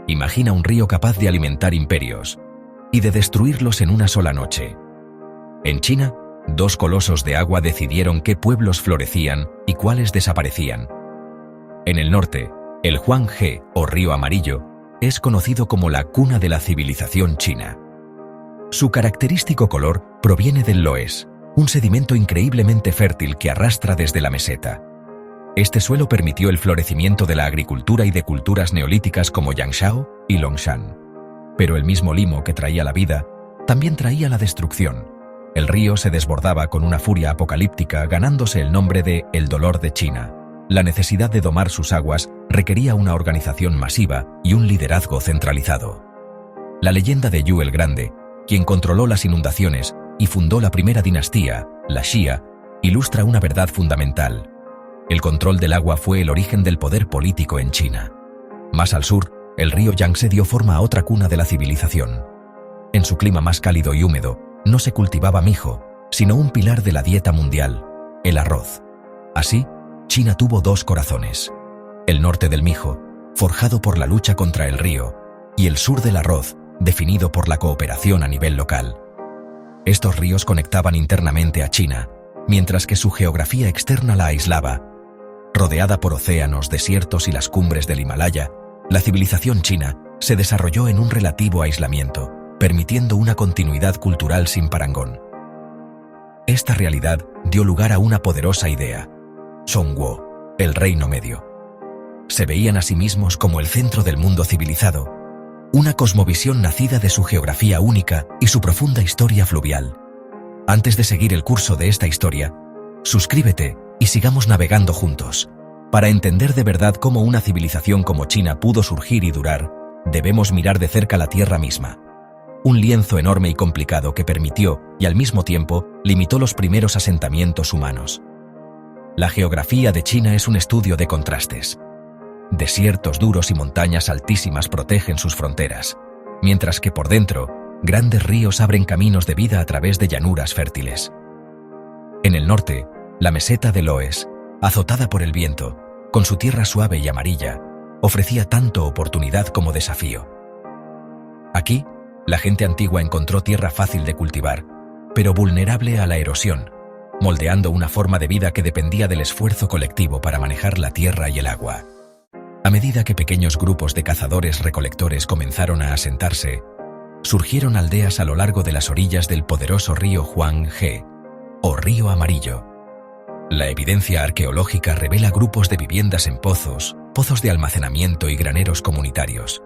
Imagina un río capaz de alimentar imperios y de destruirlos en una sola noche. En China, dos colosos de agua decidieron qué pueblos florecían y cuáles desaparecían. En el norte, el Huanghe, o río amarillo, es conocido como la cuna de la civilización china. Su característico color proviene del loess, un sedimento increíblemente fértil que arrastra desde la meseta. Este suelo permitió el florecimiento de la agricultura y de culturas neolíticas como Yangshao y Longshan. Pero el mismo limo que traía la vida, también traía la destrucción. El río se desbordaba con una furia apocalíptica, ganándose el nombre de El Dolor de China. La necesidad de domar sus aguas requería una organización masiva y un liderazgo centralizado. La leyenda de Yu el Grande, quien controló las inundaciones y fundó la primera dinastía, la Xia, ilustra una verdad fundamental. El control del agua fue el origen del poder político en China. Más al sur, el río Yangtze dio forma a otra cuna de la civilización. En su clima más cálido y húmedo, no se cultivaba mijo, sino un pilar de la dieta mundial, el arroz. Así, China tuvo dos corazones. El norte del mijo, forjado por la lucha contra el río, y el sur del arroz, definido por la cooperación a nivel local. Estos ríos conectaban internamente a China, mientras que su geografía externa la aislaba. Rodeada por océanos, desiertos y las cumbres del Himalaya, la civilización china se desarrolló en un relativo aislamiento, permitiendo una continuidad cultural sin parangón. Esta realidad dio lugar a una poderosa idea: Zhongguo, el Reino Medio. Se veían a sí mismos como el centro del mundo civilizado, una cosmovisión nacida de su geografía única y su profunda historia fluvial. Antes de seguir el curso de esta historia, suscríbete y sigamos navegando juntos. Para entender de verdad cómo una civilización como China pudo surgir y durar, debemos mirar de cerca la Tierra misma. Un lienzo enorme y complicado que permitió, y al mismo tiempo, limitó los primeros asentamientos humanos. La geografía de China es un estudio de contrastes. Desiertos duros y montañas altísimas protegen sus fronteras, mientras que por dentro, grandes ríos abren caminos de vida a través de llanuras fértiles. En el norte, la meseta de Loess, azotada por el viento, con su tierra suave y amarilla, ofrecía tanto oportunidad como desafío. Aquí, la gente antigua encontró tierra fácil de cultivar, pero vulnerable a la erosión, moldeando una forma de vida que dependía del esfuerzo colectivo para manejar la tierra y el agua. A medida que pequeños grupos de cazadores-recolectores comenzaron a asentarse, surgieron aldeas a lo largo de las orillas del poderoso río Huanghe, o río amarillo. La evidencia arqueológica revela grupos de viviendas en pozos de almacenamiento y graneros comunitarios,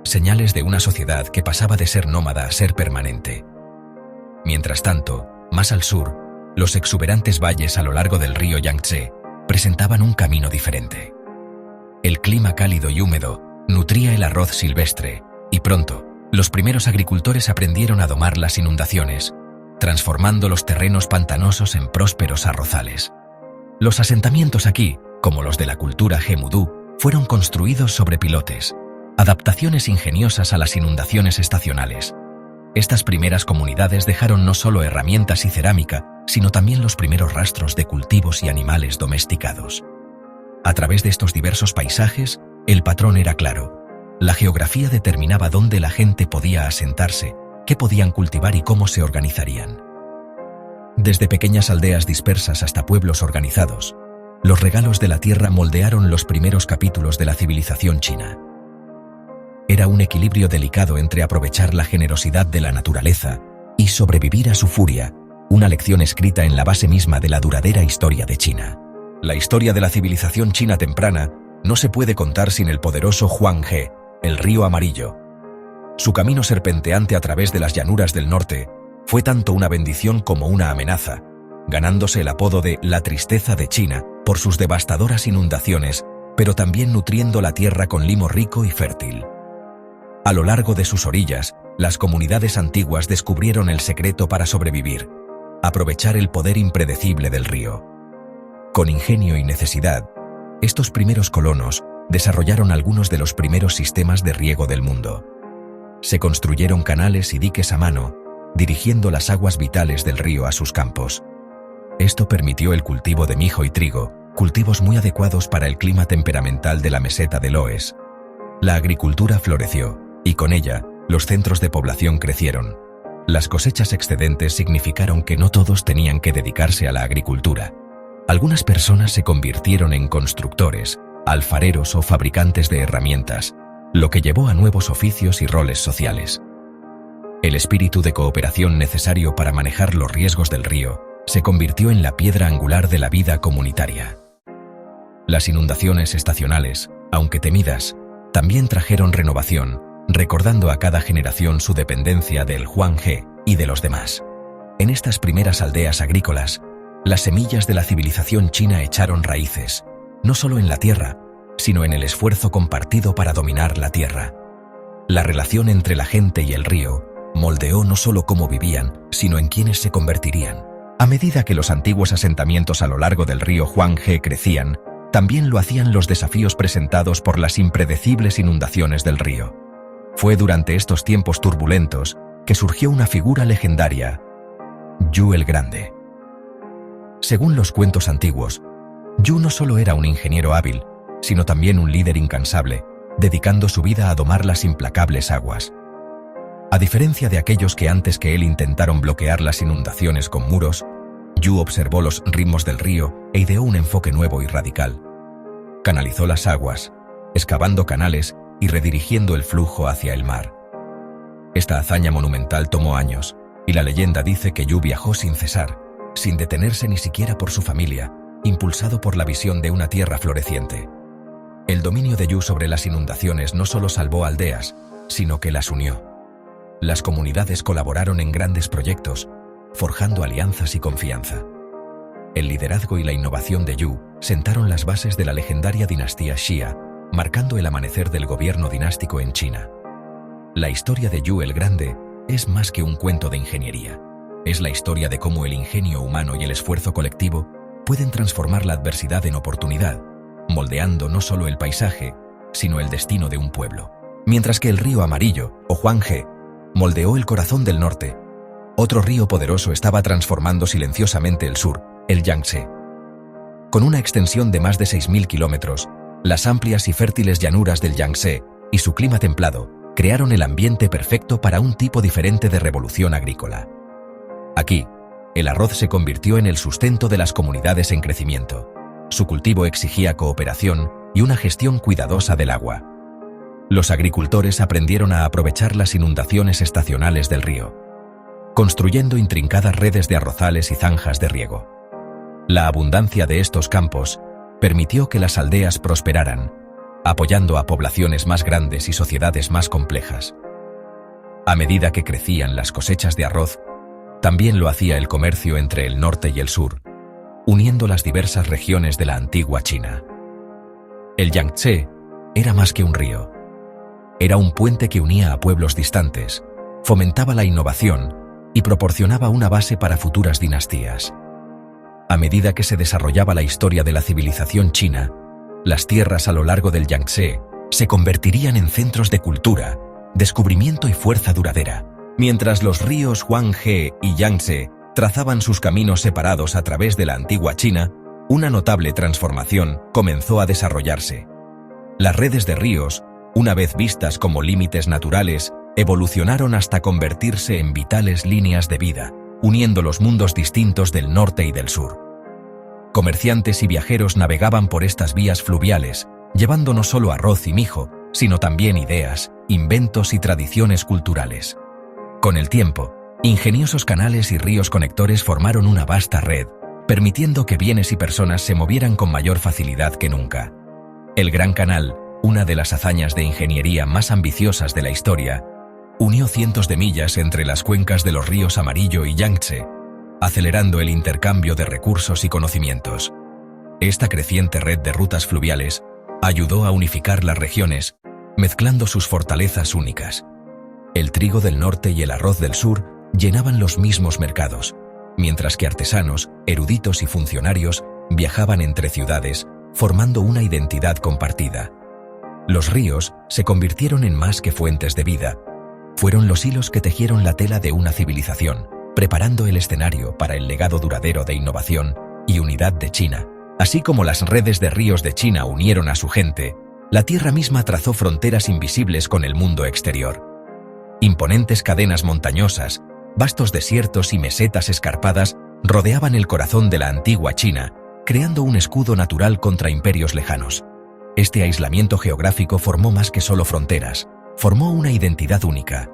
señales de una sociedad que pasaba de ser nómada a ser permanente. Mientras tanto, más al sur, los exuberantes valles a lo largo del río Yangtze presentaban un camino diferente. El clima cálido y húmedo nutría el arroz silvestre, y pronto, los primeros agricultores aprendieron a domar las inundaciones, transformando los terrenos pantanosos en prósperos arrozales. Los asentamientos aquí, como los de la cultura Gemudú, fueron construidos sobre pilotes, adaptaciones ingeniosas a las inundaciones estacionales. Estas primeras comunidades dejaron no solo herramientas y cerámica, sino también los primeros rastros de cultivos y animales domesticados. A través de estos diversos paisajes, el patrón era claro. La geografía determinaba dónde la gente podía asentarse, qué podían cultivar y cómo se organizarían. Desde pequeñas aldeas dispersas hasta pueblos organizados, los regalos de la tierra moldearon los primeros capítulos de la civilización china. Era un equilibrio delicado entre aprovechar la generosidad de la naturaleza y sobrevivir a su furia, una lección escrita en la base misma de la duradera historia de China. La historia de la civilización china temprana no se puede contar sin el poderoso Huanghe, el río amarillo. Su camino serpenteante a través de las llanuras del norte fue tanto una bendición como una amenaza, ganándose el apodo de la tristeza de China por sus devastadoras inundaciones, pero también nutriendo la tierra con limo rico y fértil. A lo largo de sus orillas, las comunidades antiguas descubrieron el secreto para sobrevivir: aprovechar el poder impredecible del río. Con ingenio y necesidad, estos primeros colonos desarrollaron algunos de los primeros sistemas de riego del mundo. Se construyeron canales y diques a mano, dirigiendo las aguas vitales del río a sus campos. Esto permitió el cultivo de mijo y trigo, cultivos muy adecuados para el clima temperamental de la meseta de Loess. La agricultura floreció, y con ella, los centros de población crecieron. Las cosechas excedentes significaron que no todos tenían que dedicarse a la agricultura. Algunas personas se convirtieron en constructores, alfareros o fabricantes de herramientas, lo que llevó a nuevos oficios y roles sociales. El espíritu de cooperación necesario para manejar los riesgos del río se convirtió en la piedra angular de la vida comunitaria. Las inundaciones estacionales, aunque temidas, también trajeron renovación, recordando a cada generación su dependencia del Huanghe y de los demás. En estas primeras aldeas agrícolas, las semillas de la civilización china echaron raíces, no solo en la tierra, sino en el esfuerzo compartido para dominar la tierra. La relación entre la gente y el río moldeó no solo cómo vivían, sino en quiénes se convertirían. A medida que los antiguos asentamientos a lo largo del río Huanghe crecían, también lo hacían los desafíos presentados por las impredecibles inundaciones del río. Fue durante estos tiempos turbulentos que surgió una figura legendaria, Yu el Grande. Según los cuentos antiguos, Yu no solo era un ingeniero hábil, sino también un líder incansable, dedicando su vida a domar las implacables aguas. A diferencia de aquellos que antes que él intentaron bloquear las inundaciones con muros, Yu observó los ritmos del río e ideó un enfoque nuevo y radical. Canalizó las aguas, excavando canales y redirigiendo el flujo hacia el mar. Esta hazaña monumental tomó años, y la leyenda dice que Yu viajó sin cesar, sin detenerse ni siquiera por su familia, impulsado por la visión de una tierra floreciente. El dominio de Yu sobre las inundaciones no solo salvó aldeas, sino que las unió. Las comunidades colaboraron en grandes proyectos, forjando alianzas y confianza. El liderazgo y la innovación de Yu sentaron las bases de la legendaria dinastía Xia, marcando el amanecer del gobierno dinástico en China. La historia de Yu el Grande es más que un cuento de ingeniería. Es la historia de cómo el ingenio humano y el esfuerzo colectivo pueden transformar la adversidad en oportunidad, moldeando no solo el paisaje, sino el destino de un pueblo. Mientras que el río Amarillo, o Huanghe, moldeó el corazón del norte, otro río poderoso estaba transformando silenciosamente el sur, el Yangtze. Con una extensión de más de 6.000 kilómetros, las amplias y fértiles llanuras del Yangtze y su clima templado crearon el ambiente perfecto para un tipo diferente de revolución agrícola. Aquí, el arroz se convirtió en el sustento de las comunidades en crecimiento. Su cultivo exigía cooperación y una gestión cuidadosa del agua. Los agricultores aprendieron a aprovechar las inundaciones estacionales del río, construyendo intrincadas redes de arrozales y zanjas de riego. La abundancia de estos campos permitió que las aldeas prosperaran, apoyando a poblaciones más grandes y sociedades más complejas. A medida que crecían las cosechas de arroz, también lo hacía el comercio entre el norte y el sur, uniendo las diversas regiones de la antigua China. El Yangtze era más que un río. Era un puente que unía a pueblos distantes, fomentaba la innovación y proporcionaba una base para futuras dinastías. A medida que se desarrollaba la historia de la civilización china, las tierras a lo largo del Yangtze se convertirían en centros de cultura, descubrimiento y fuerza duradera, mientras los ríos Huanghe y Yangtze trazaban sus caminos separados a través de la antigua China, una notable transformación comenzó a desarrollarse. Las redes de ríos, una vez vistas como límites naturales, evolucionaron hasta convertirse en vitales líneas de vida, uniendo los mundos distintos del norte y del sur. Comerciantes y viajeros navegaban por estas vías fluviales, llevando no solo arroz y mijo, sino también ideas, inventos y tradiciones culturales. Con el tiempo, ingeniosos canales y ríos conectores formaron una vasta red, permitiendo que bienes y personas se movieran con mayor facilidad que nunca. El Gran Canal, una de las hazañas de ingeniería más ambiciosas de la historia, unió cientos de millas entre las cuencas de los ríos Amarillo y Yangtze, acelerando el intercambio de recursos y conocimientos. Esta creciente red de rutas fluviales ayudó a unificar las regiones, mezclando sus fortalezas únicas. El trigo del norte y el arroz del sur llenaban los mismos mercados, mientras que artesanos, eruditos y funcionarios viajaban entre ciudades, formando una identidad compartida. Los ríos se convirtieron en más que fuentes de vida. Fueron los hilos que tejieron la tela de una civilización, preparando el escenario para el legado duradero de innovación y unidad de China. Así como las redes de ríos de China unieron a su gente, la tierra misma trazó fronteras invisibles con el mundo exterior. Imponentes cadenas montañosas, vastos desiertos y mesetas escarpadas rodeaban el corazón de la antigua China, creando un escudo natural contra imperios lejanos. Este aislamiento geográfico formó más que solo fronteras, formó una identidad única.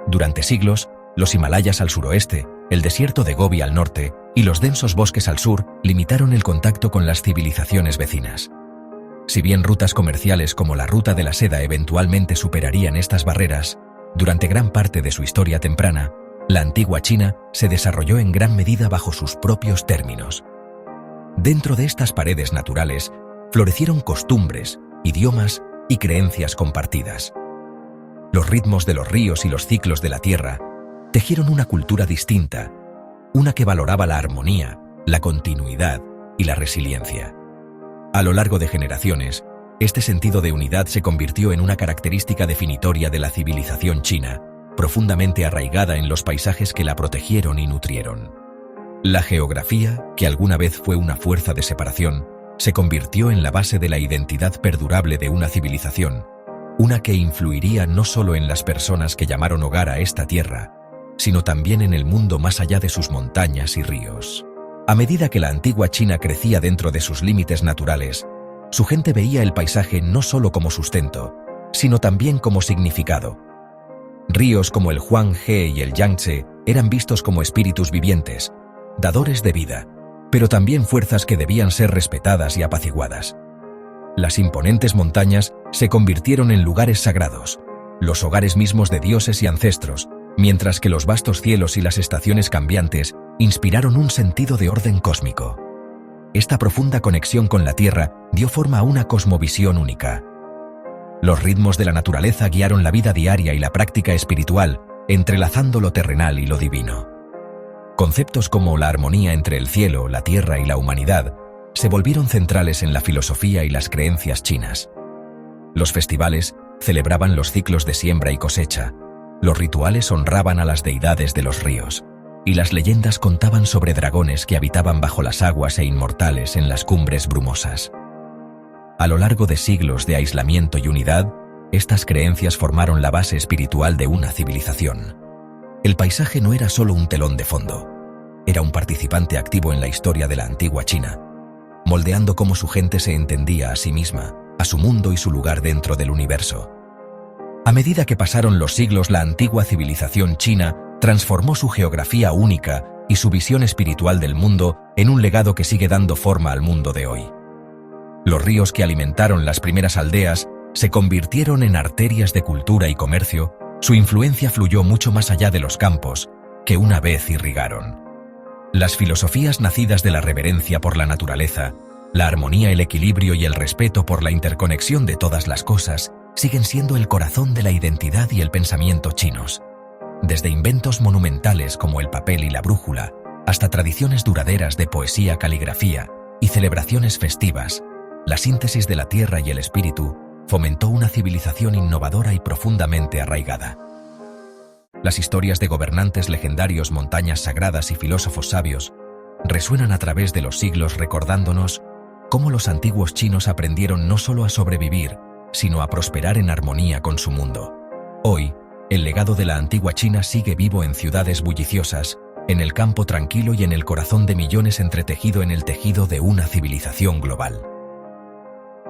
Durante siglos, los Himalayas al suroeste, el desierto de Gobi al norte y los densos bosques al sur limitaron el contacto con las civilizaciones vecinas. Si bien rutas comerciales como la Ruta de la Seda eventualmente superarían estas barreras, durante gran parte de su historia temprana, la antigua China se desarrolló en gran medida bajo sus propios términos. Dentro de estas paredes naturales, florecieron costumbres, idiomas y creencias compartidas. Los ritmos de los ríos y los ciclos de la tierra tejieron una cultura distinta, una que valoraba la armonía, la continuidad y la resiliencia. A lo largo de generaciones, este sentido de unidad se convirtió en una característica definitoria de la civilización china, profundamente arraigada en los paisajes que la protegieron y nutrieron. La geografía, que alguna vez fue una fuerza de separación, se convirtió en la base de la identidad perdurable de una civilización, una que influiría no solo en las personas que llamaron hogar a esta tierra, sino también en el mundo más allá de sus montañas y ríos. A medida que la antigua China crecía dentro de sus límites naturales, su gente veía el paisaje no solo como sustento, sino también como significado. Ríos como el Huanghe y el Yangtze eran vistos como espíritus vivientes, dadores de vida, pero también fuerzas que debían ser respetadas y apaciguadas. Las imponentes montañas se convirtieron en lugares sagrados, los hogares mismos de dioses y ancestros, mientras que los vastos cielos y las estaciones cambiantes inspiraron un sentido de orden cósmico. Esta profunda conexión con la Tierra dio forma a una cosmovisión única. Los ritmos de la naturaleza guiaron la vida diaria y la práctica espiritual, entrelazando lo terrenal y lo divino. Conceptos como la armonía entre el cielo, la tierra y la humanidad se volvieron centrales en la filosofía y las creencias chinas. Los festivales celebraban los ciclos de siembra y cosecha, los rituales honraban a las deidades de los ríos, y las leyendas contaban sobre dragones que habitaban bajo las aguas e inmortales en las cumbres brumosas. A lo largo de siglos de aislamiento y unidad, estas creencias formaron la base espiritual de una civilización. El paisaje no era solo un telón de fondo, era un participante activo en la historia de la antigua China, moldeando cómo su gente se entendía a sí misma, a su mundo y su lugar dentro del universo. A medida que pasaron los siglos, la antigua civilización china transformó su geografía única y su visión espiritual del mundo en un legado que sigue dando forma al mundo de hoy. Los ríos que alimentaron las primeras aldeas se convirtieron en arterias de cultura y comercio. Su influencia fluyó mucho más allá de los campos que una vez irrigaron. Las filosofías nacidas de la reverencia por la naturaleza, la armonía, el equilibrio y el respeto por la interconexión de todas las cosas siguen siendo el corazón de la identidad y el pensamiento chinos. Desde inventos monumentales como el papel y la brújula, hasta tradiciones duraderas de poesía, caligrafía y celebraciones festivas, la síntesis de la tierra y el espíritu fomentó una civilización innovadora y profundamente arraigada. Las historias de gobernantes legendarios, montañas sagradas y filósofos sabios resuenan a través de los siglos, recordándonos cómo los antiguos chinos aprendieron no solo a sobrevivir, sino a prosperar en armonía con su mundo. Hoy, el legado de la antigua China sigue vivo en ciudades bulliciosas, en el campo tranquilo y en el corazón de millones, entretejido en el tejido de una civilización global.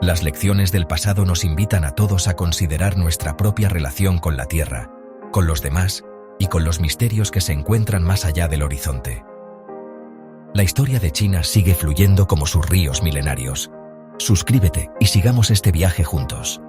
Las lecciones del pasado nos invitan a todos a considerar nuestra propia relación con la Tierra, con los demás y con los misterios que se encuentran más allá del horizonte. La historia de China sigue fluyendo como sus ríos milenarios. Suscríbete y sigamos este viaje juntos.